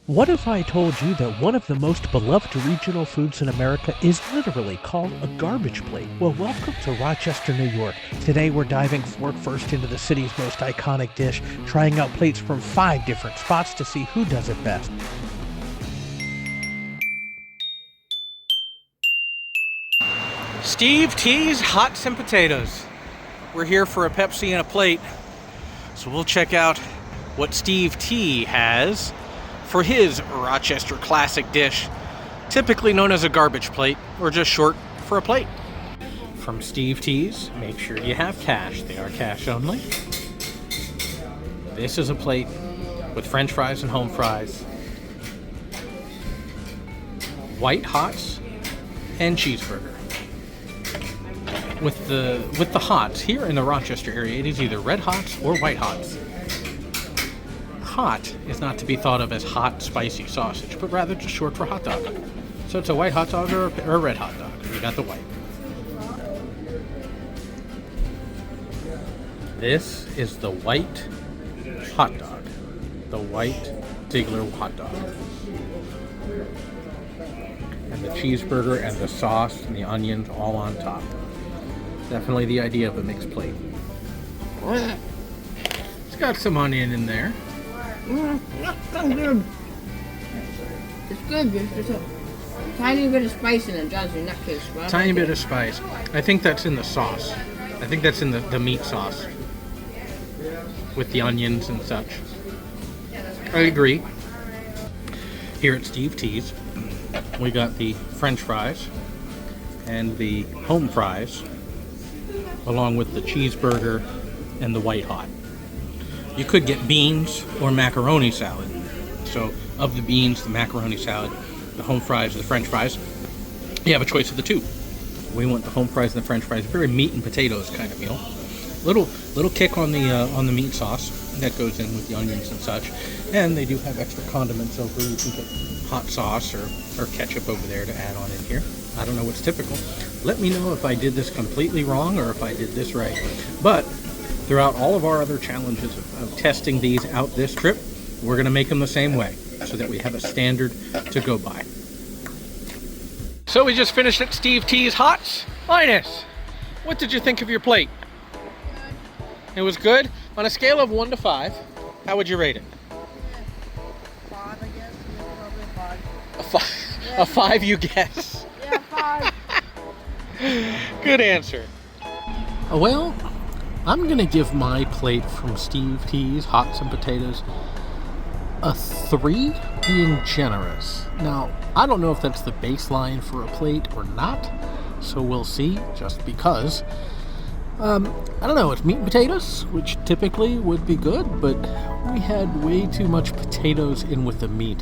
What if I told you that one of the most beloved regional foods in America is literally called a garbage plate? Well, welcome to Rochester, New York. Today we're diving fork first into the city's most iconic dish, trying out plates from 5 different spots to see who does it best. Steve T's Hots and Potatoes. We're here for a Pepsi and a plate, so we'll check out what Steve T has for his Rochester classic dish, typically known as a garbage plate, or just short for a plate. From Steve T's, make sure you have cash. They are cash only. This is a plate with French fries and home fries, white hots, and cheeseburger. With the hots, here in the Rochester area, it is either red hots or white hots. Hot is not to be thought of as hot, spicy sausage, but rather just short for hot dog. So it's a white hot dog or a red hot dog. You got the white. This is the white hot dog. The white Ziegler hot dog. And the cheeseburger and the sauce and the onions all on top. Definitely the idea of a mixed plate. It's got some onion in there. That's good. It's good. There's a tiny bit of spice in it, Johnson, in that case. Tiny bit of spice. I think that's in the sauce. I think that's in the meat sauce. With the onions and such. I agree. Here at Steve T's, we got the French fries and the home fries, along with the cheeseburger and the white hot. You could get beans or macaroni salad. So of the beans, the macaroni salad, the home fries, the French fries, you have a choice of the two. We want the home fries and the French fries, very meat and potatoes kind of meal. Little kick on the meat sauce that goes in with the onions and such. And they do have extra condiments over. You can put hot sauce or ketchup over there to add on in here. I don't know what's typical. Let me know if I did this completely wrong or if I did this right. But throughout all of our other challenges of testing these out this trip, we're going to make them the same way so that we have a standard to go by. So we just finished at Steve T's Hots. Linus, what did you think of your plate? It was good? On a scale of 1 to 5, how would you rate it? 5, I guess. Probably 5. A 5? Yeah. A 5, you guess? Yeah, 5. Good answer. Well, I'm gonna give my plate from Steve T's Hots and Potatoes a 3, being generous. Now, I don't know if that's the baseline for a plate or not, so we'll see, just because. I don't know, it's meat and potatoes, which typically would be good, but we had way too much potatoes in with the meat.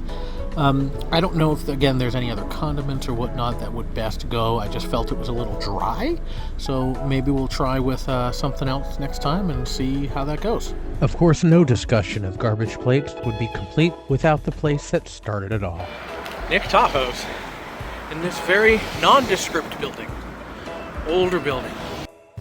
I don't know if, again, there's any other condiments or whatnot that would best go. I just felt it was a little dry, so maybe we'll try with something else next time and see how that goes. Of course, no discussion of garbage plates would be complete without the place that started it all. Nick Tahou Hots in this very nondescript building, older building.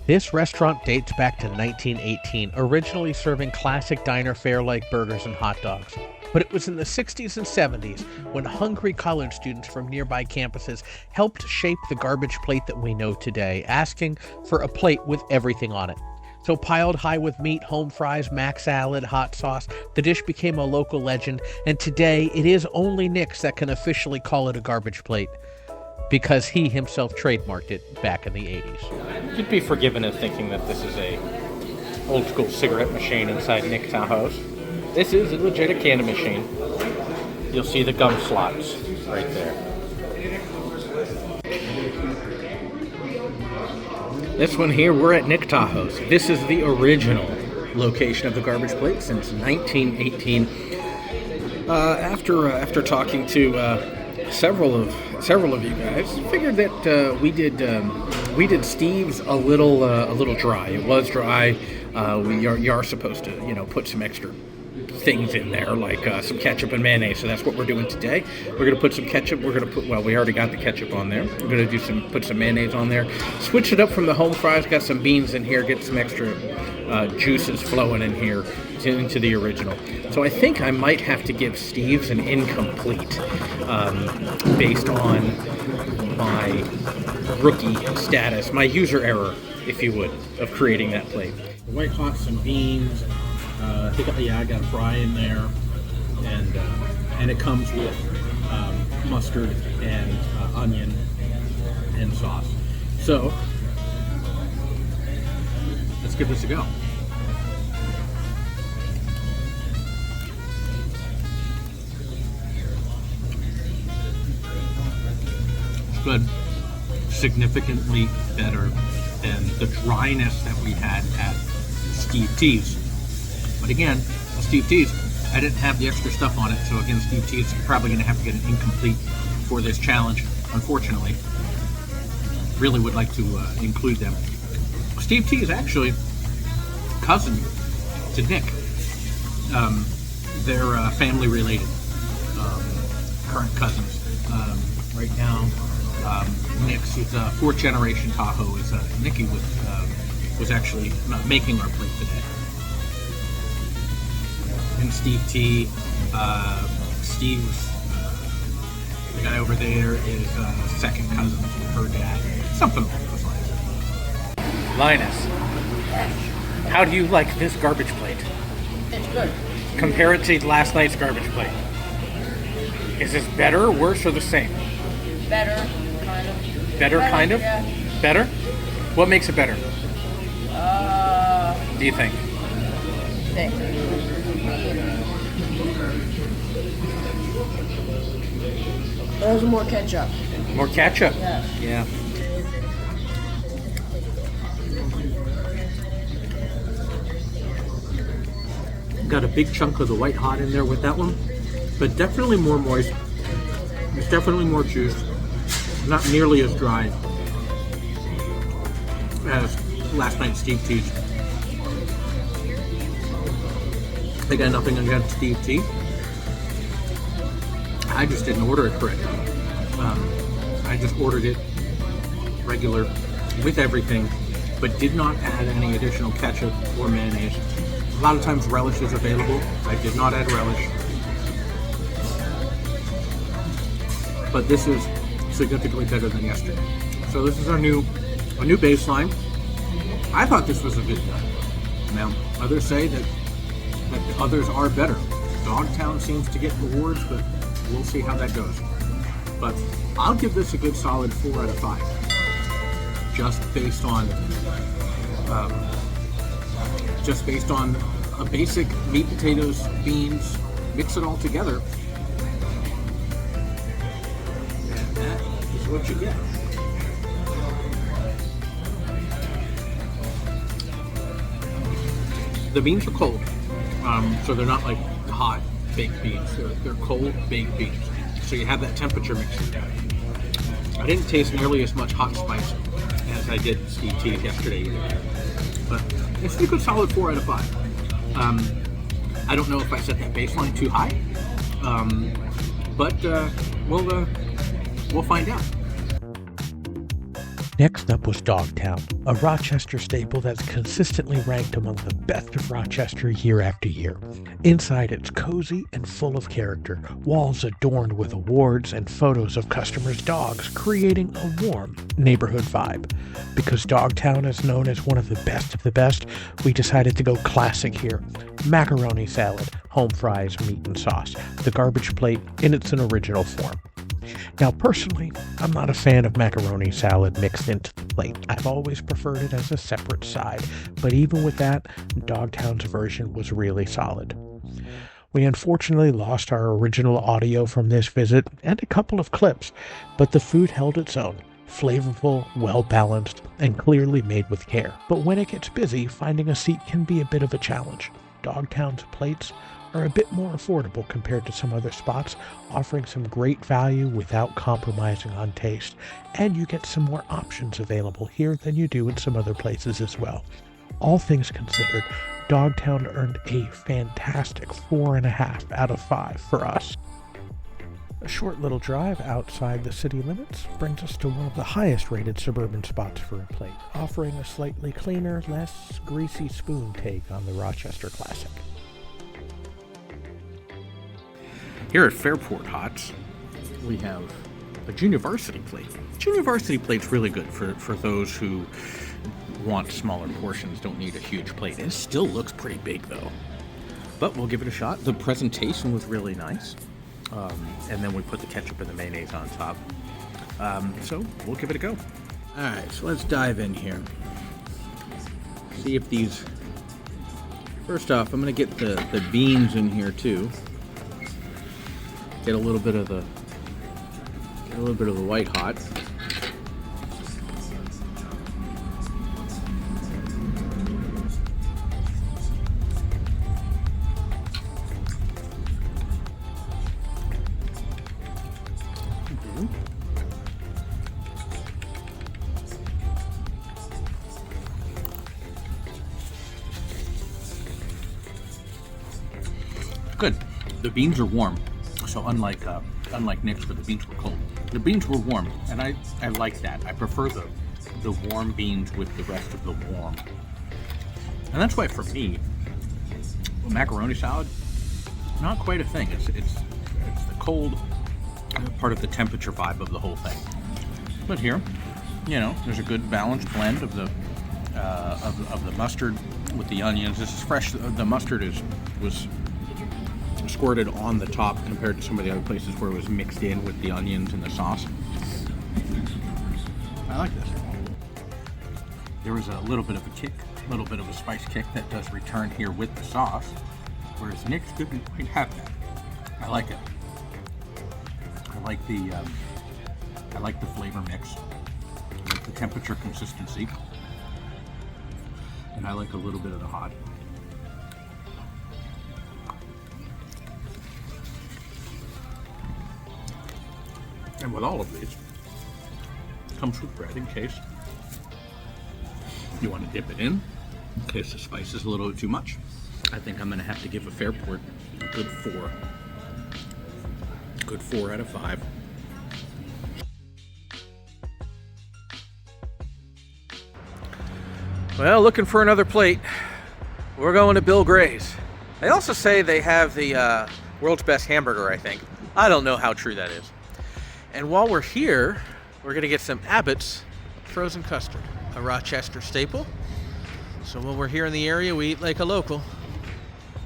This restaurant dates back to 1918, originally serving classic diner fare-like burgers and hot dogs. But it was in the 60s and 70s when hungry college students from nearby campuses helped shape the garbage plate that we know today, asking for a plate with everything on it. So piled high with meat, home fries, mac salad, hot sauce, the dish became a local legend, and today it is only Nick's that can officially call it a garbage plate, because he himself trademarked it back in the 80s. You'd be forgiven of thinking that this is a old school cigarette machine inside Nick Tahou Hots. This is a legit candy machine. You'll see the gum slots right there. This one here, we're at Nick Tahou Hots. This is the original location of the garbage plate since 1918. After talking to several of you guys, figured that we did Steve's a little dry. It was dry. You are supposed to put some extra things in there, like some ketchup and mayonnaise. So that's what we're doing today. We're going to put some ketchup. We're going to put, we already got the ketchup on there. We're going to put some mayonnaise on there. Switch it up from the home fries. Got some beans in here. Get some extra juices flowing in here. into the original. So I think I might have to give Steve's an incomplete, based on my rookie status, my user error, if you would, of creating that plate. The white hots and beans. I think I got a fry in there, and it comes with mustard and onion and sauce. So let's give this a go. It's good. Significantly better than the dryness that we had at Steve T's. But again, Steve T's, I didn't have the extra stuff on it, so again, Steve T's is probably going to have to get an incomplete for this challenge, unfortunately. Really would like to include them. Steve T is actually cousin to Nick. They're family related, current cousins. Right now, Nick's is fourth generation Tahou. Is Nicky was actually making our plate today. And Steve T, Steve's the guy over there is second cousin with her dad. Something along those lines. Linus, how do you like this garbage plate? It's good. Compare it to last night's garbage plate. Is this better, worse, or the same? Better, kind of. Better, kind of? Yeah. Better? What makes it better? Do you think? There's more ketchup. More ketchup? Yeah. Got a big chunk of the white hot in there with that one, but definitely more moist. There's definitely more juice. Not nearly as dry as last night's Steve T's. I got nothing against Steve T. I just didn't order it correctly. I just ordered it regular with everything, but did not add any additional ketchup or mayonnaise. A lot of times relish is available. I did not add relish. But this is significantly better than yesterday. So this is our new baseline. I thought this was a good one. Now, others say that the others are better. Dogtown seems to get awards, but we'll see how that goes. But I'll give this a good solid 4 out of 5. Just based on a basic meat, potatoes, beans, mix it all together, and that is what you get. The beans are cold, so they're not like hot baked beans. They're cold baked beans, so you have that temperature mixing. I didn't taste nearly as much hot spice as I did Steve T yesterday either. But it's a good solid 4 out of 5. I don't know if I set that baseline too high, but we'll find out. Next up was Dogtown, a Rochester staple that's consistently ranked among the best of Rochester year after year. Inside, it's cozy and full of character, walls adorned with awards and photos of customers' dogs, creating a warm neighborhood vibe. Because Dogtown is known as one of the best, we decided to go classic here. Macaroni salad, home fries, meat and sauce, the garbage plate in its original form. Now, personally, I'm not a fan of macaroni salad mixed into the plate. I've always preferred it as a separate side, but even with that, Dogtown's version was really solid. We unfortunately lost our original audio from this visit and a couple of clips, but the food held its own. Flavorful, well-balanced, and clearly made with care. But when it gets busy, finding a seat can be a bit of a challenge. Dogtown's plates are a bit more affordable compared to some other spots, offering some great value without compromising on taste, and you get some more options available here than you do in some other places as well. All things considered, Dogtown earned a fantastic 4.5 out of 5 for us. A short little drive outside the city limits brings us to one of the highest rated suburban spots for a plate, offering a slightly cleaner, less greasy spoon take on the Rochester classic. Here at Fairport Hots, we have a junior varsity plate. Junior varsity plate's really good for those who want smaller portions, don't need a huge plate. It still looks pretty big though. But we'll give it a shot. The presentation was really nice. And then we put the ketchup and the mayonnaise on top. So we'll give it a go. All right, so let's dive in here. See if these... First off, I'm gonna get the beans in here too. Get a little bit of the white hot. Good. The beans are warm, so unlike Nick's, where the beans were cold, the beans were warm, and I like that. I prefer the warm beans with the rest of the warm, and that's why for me, macaroni salad, not quite a thing. It's the cold part of the temperature vibe of the whole thing. But here, you know, there's a good balanced blend of the mustard with the onions. This is fresh. The mustard was squirted on the top compared to some of the other places where it was mixed in with the onions and the sauce. I like this. There was a little bit of a kick, a little bit of a spice kick that does return here with the sauce, whereas Nick's didn't quite have that. I like it. I like the flavor mix. I like the temperature consistency, and I like a little bit of the hot. And with all of these, it comes with bread in case you want to dip it in case the spice is a little too much. I think I'm going to have to give a Fairport a good 4. Good 4 out of 5. Well, looking for another plate. We're going to Bill Gray's. They also say they have the world's best hamburger, I think. I don't know how true that is. And while we're here, we're gonna get some Abbott's frozen custard, a Rochester staple. So when we're here in the area, we eat like a local.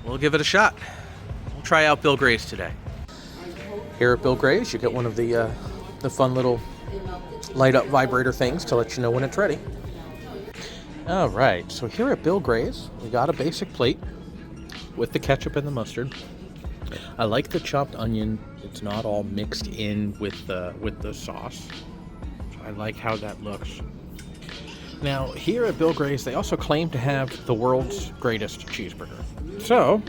We'll give it a shot. We'll try out Bill Gray's today. Here at Bill Gray's, you get one of the fun little light up vibrator things to let you know when it's ready. All right, so here at Bill Gray's, we got a basic plate with the ketchup and the mustard. I like the chopped onion. It's not all mixed in with the sauce. So I like how that looks. Now, here at Bill Gray's, they also claim to have the world's greatest cheeseburger. So,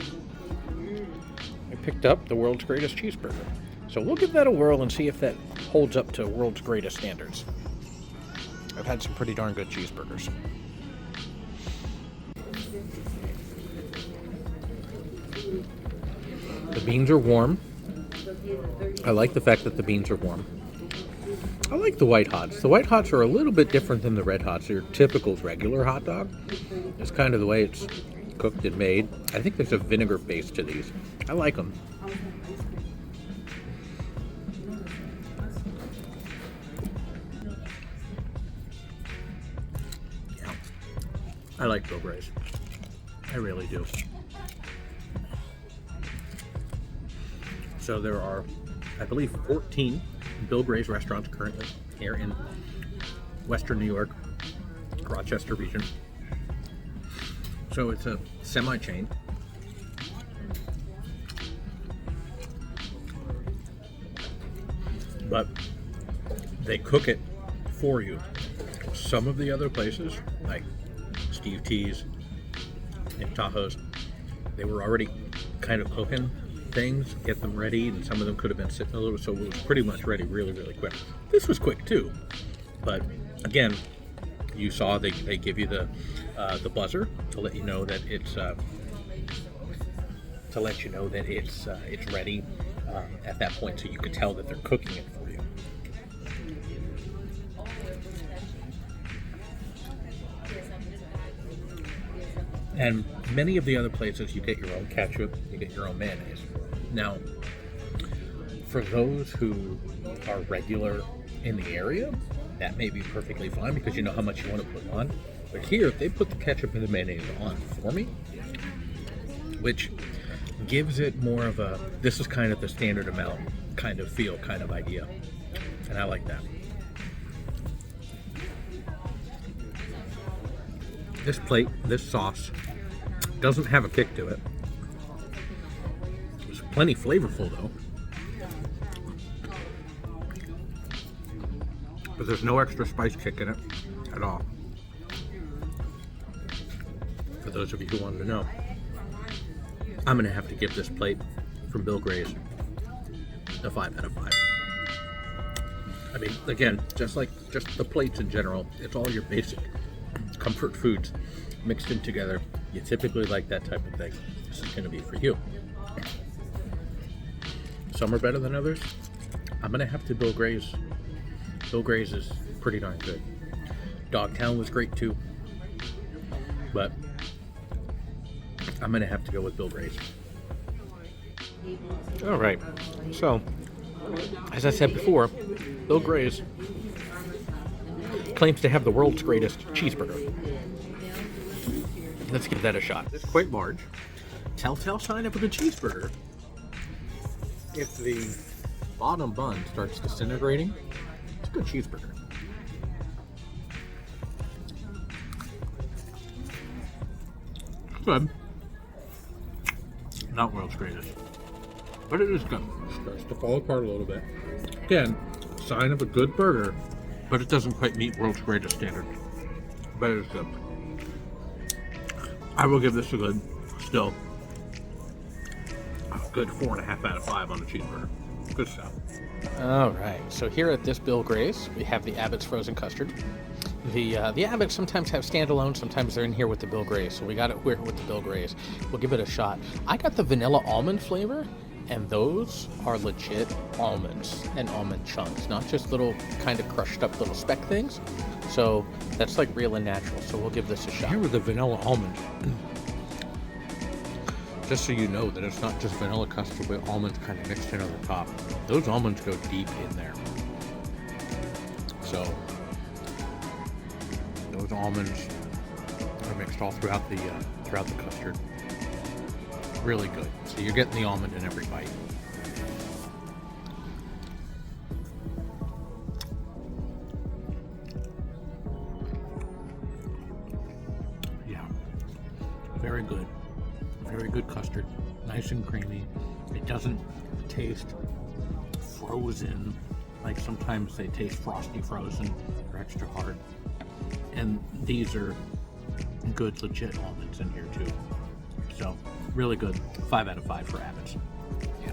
I picked up the world's greatest cheeseburger. So we'll give that a whirl and see if that holds up to world's greatest standards. I've had some pretty darn good cheeseburgers. The beans are warm. I like the fact that the beans are warm. I like the white hots. The white hots are a little bit different than the red hots. They're typical regular hot dog. It's kind of the way it's cooked and made. I think there's a vinegar base to these. I like them. Yeah. I like Bill Gray's. I really do. So there are, I believe, 14 Bill Gray's restaurants currently here in Western New York, Rochester region. So it's a semi-chain. But they cook it for you. Some of the other places, like Steve T's, Nick Tahou's, they were already kind of cooking things, get them ready, and some of them could have been sitting a little, so it was pretty much ready really, really quick. This was quick too, but again, you saw they give you the buzzer to let you know that it's ready at that point, so you can tell that they're cooking it for you. And many of the other places, you get your own ketchup, you get your own mayonnaise. Now, For those who are regular in the area, that may be perfectly fine because you know how much you want to put on. But here, they put the ketchup and the mayonnaise on for me, which gives it more of a, this is kind of the standard amount kind of feel, kind of idea. And I like that. This plate, this sauce, doesn't have a kick to it. It's plenty flavorful though. But there's no extra spice kick in it at all. For those of you who wanted to know, I'm gonna have to give this plate from Bill Gray's a 5 out of 5. I mean, again, just the plates in general, it's all your basic comfort foods mixed in together. You typically like that type of thing. This is gonna be for you. Some are better than others. I'm gonna have to Bill Gray's. Bill Gray's is pretty darn good. Dogtown was great too, but I'm gonna have to go with Bill Gray's. All right, so as I said before, Bill Gray's claims to have the world's greatest cheeseburger. Let's give that a shot. It's quite large. Telltale sign of a good cheeseburger. If the bottom bun starts disintegrating, it's a good cheeseburger. Good. Not world's greatest, but it is good. It starts to fall apart a little bit. Again, sign of a good burger, but it doesn't quite meet world's greatest standard. But it is good. I will give this a good, still, a good 4.5 out of 5 on the cheeseburger. Good stuff. All right, so here at this Bill Gray's, we have the Abbott's frozen custard. The Abbotts sometimes have standalone, sometimes they're in here with the Bill Gray's, so we got it here with the Bill Gray's. We'll give it a shot. I got the vanilla almond flavor, and those are legit almonds and almond chunks, not just little kind of crushed up little speck things. So that's like real and natural, so we'll give this a shot. Here with the vanilla almond. Just so you know that it's not just vanilla custard with almonds kind of mixed in on the top. Those almonds go deep in there. So those almonds are mixed all throughout the custard. Really good. So you're getting the almond in every bite. Yeah, very good. Very good custard, nice and creamy. It doesn't taste frozen, like sometimes they taste frosty frozen or extra hard. And these are good, legit almonds in here too. So, really good. 5 out of 5 for Abbott's. Yeah.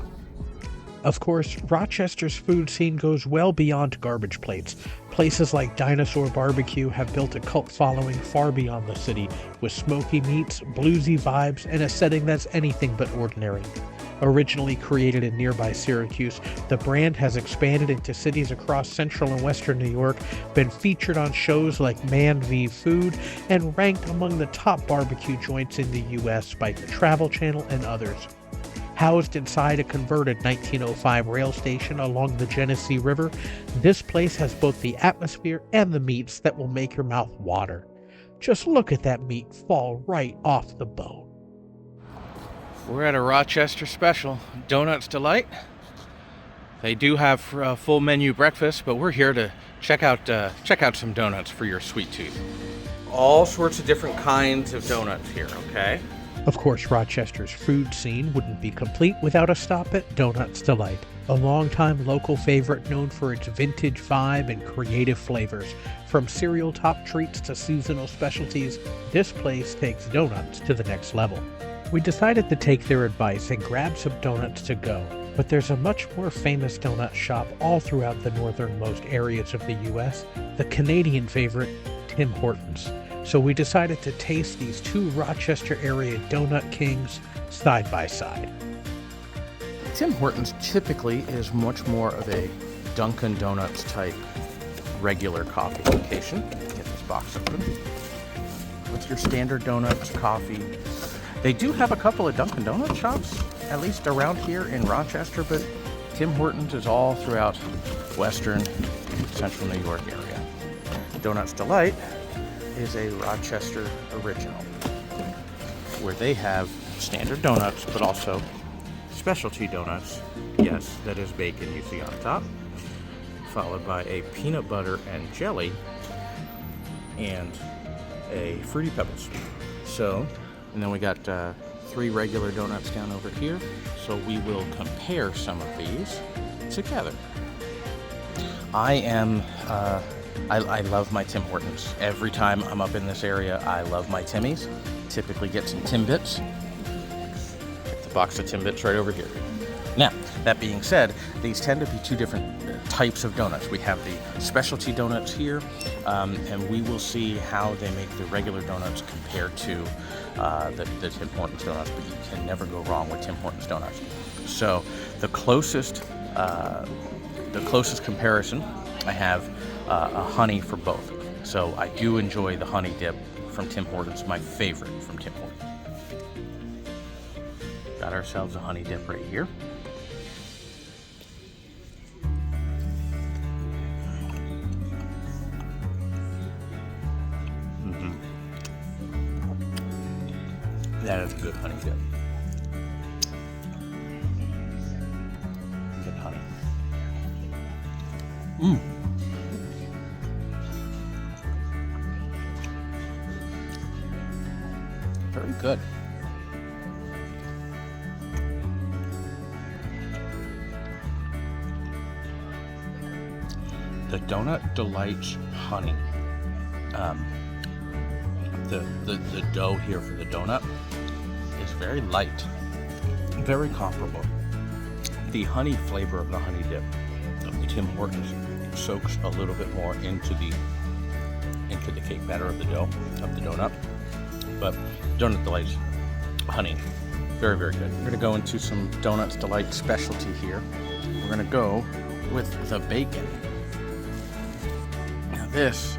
Of course, Rochester's food scene goes well beyond garbage plates. Places like Dinosaur Bar-B-Que have built a cult following far beyond the city, with smoky meats, bluesy vibes, and a setting that's anything but ordinary. Originally created in nearby Syracuse, the brand has expanded into cities across central and western New York, been featured on shows like Man v. Food, and ranked among the top barbecue joints in the U.S. by the Travel Channel and others. Housed inside a converted 1905 rail station along the Genesee River, this place has both the atmosphere and the meats that will make your mouth water. Just look at that meat fall right off the bone. We're at a Rochester special, Donuts Delite. They do have a full menu breakfast, but we're here to check out some donuts for your sweet tooth. All sorts of different kinds of donuts here, okay? Of course, Rochester's food scene wouldn't be complete without a stop at Donuts Delite, a longtime local favorite known for its vintage vibe and creative flavors. From cereal top treats to seasonal specialties, this place takes donuts to the next level. We decided to take their advice and grab some donuts to go, but there's a much more famous donut shop all throughout the northernmost areas of the U.S., the Canadian favorite, Tim Hortons. So we decided to taste these two Rochester area donut kings side by side. Tim Hortons typically is much more of a Dunkin' Donuts type regular coffee location. Get this box open. With your standard donuts, coffee. They do have a couple of Dunkin' Donuts shops, at least around here in Rochester, but Tim Hortons is all throughout western, central New York area. Donuts Delite is a Rochester original, where they have standard donuts, but also specialty donuts. Yes, that is bacon you see on top, followed by a peanut butter and jelly and a Fruity Pebbles. So, and then we got 3 regular donuts down over here. So we will compare some of these together. I love my Tim Hortons. Every time I'm up in this area, I love my Timmies. Typically get some Timbits. Get the box of Timbits right over here. Now, that being said, these tend to be 2 different types of donuts. We have the specialty donuts here, and we will see how they make the regular donuts compared to the Tim Hortons donuts, but you can never go wrong with Tim Hortons donuts. So the closest comparison, I have a honey for both. So I do enjoy the honey dip from Tim Hortons, my favorite from Tim Hortons. Got ourselves a honey dip right here. That is a good honey dip. Good honey. Very good. The Donut Delite honey. The dough here for the donut is very light, very comparable. The honey flavor of the honey dip of the Tim Hortons soaks a little bit more into the cake batter of the dough of the donut, but Donut Delite's honey, very, very good. We're gonna go into some Donuts Delite specialty here. We're gonna go with the bacon. Now this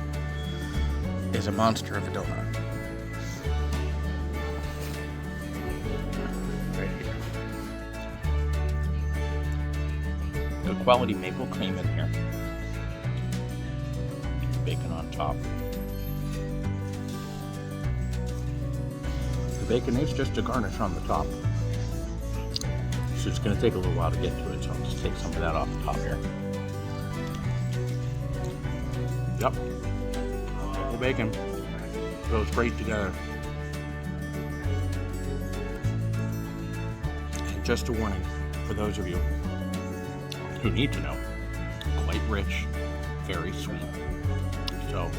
is a monster of a donut. Right here. Good quality maple cream in here. Bacon on top. The bacon is just a garnish on the top. So it's going to take a little while to get to it, so I'll just take some of that off the top here. Yep. The bacon goes great together. And just a warning for those of you who need to know, quite rich, very sweet. So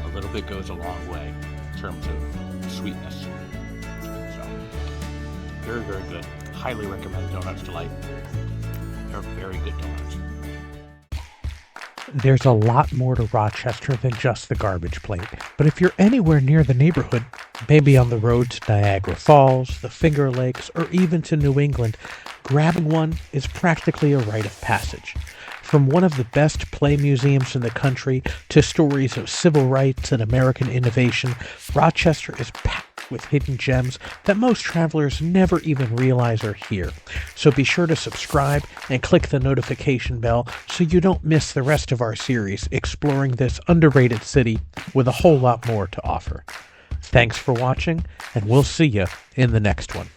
a little bit goes a long way in terms of sweetness. So very, very good. Highly recommend Donuts Delite. They're very good donuts. There's a lot more to Rochester than just the garbage plate, but if you're anywhere near the neighborhood, maybe on the road to Niagara Falls, the Finger Lakes, or even to New England, grabbing one is practically a rite of passage. From one of the best play museums in the country to stories of civil rights and American innovation, Rochester is packed with hidden gems that most travelers never even realize are here. So be sure to subscribe and click the notification bell so you don't miss the rest of our series exploring this underrated city with a whole lot more to offer. Thanks for watching, and we'll see you in the next one.